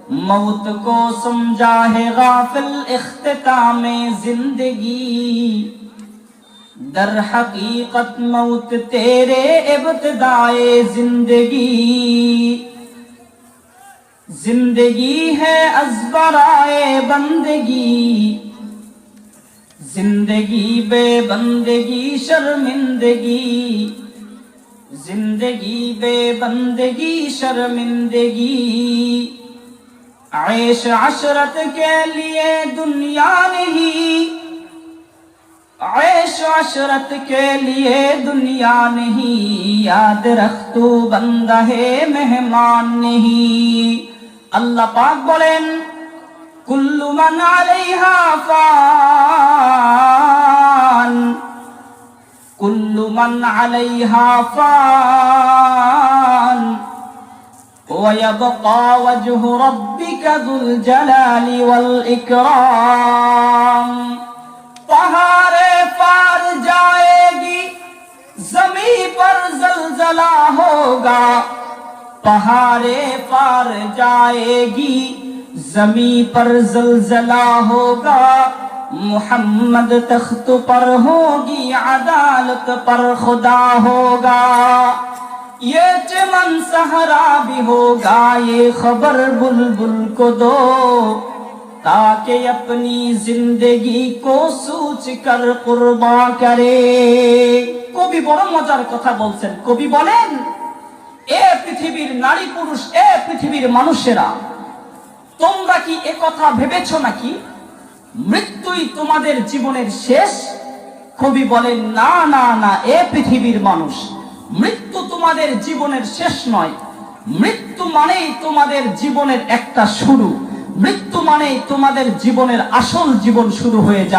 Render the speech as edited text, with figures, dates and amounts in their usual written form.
मौत को समझा है गाफिल इख्तितामे जिंदगी, दर हकीकत मौत तेरे इब्तिदाए जिंदगी। जिंदगी है अज़बराए बंदगी, जिंदगी बेबंदगी शर्मिंदगी, जिंदगी बेबंदगी शर्मिंदगी। ऐश अशरत के लिए दुनिया नहीं, ऐश अशरत के लिए दुनिया नहीं, याद रख तू बंदा है मेहमान नहीं। अल्लाह पाक बोलेन कुल्लु मन अलैहा फान, कुल्लु मन अलैहा फान व यबका वजहु रब्बिका जुल जलाली वल इकराम। पहाड़े पार जाएगी, जमी पर जलजला होगा, पहाड़े पार जाएगी, जमी पर जलजला होगा। मुहम्मद तख्त पर होगी, अदालत पर खुदा होगा। ये चमन सहरा भी होगा, ये खबर बुलबुल को दो, ताकि अपनी जिंदगी को सूच कर कुर्बा करे। कवि बड़ मजार कथा बोलছেন। कवि बोलेन ए पृथिवीर नारी पुरुष, ए पृथिवीर মানুষেরা, তোমরা কি এ কথা ভেবেছো নাকি মৃত্যুই তোমাদের জীবনের শেষ? কবি বলেন না না না, এ পৃথিবীর মানুষ, মৃত্যু তোমাদের জীবনের শেষ নয়। মৃত্যু মানেই তোমাদের জীবনের একটা শুরু, মৃত্যু মানেই তোমাদের জীবনের আসল জীবন শুরু হয়ে যায়।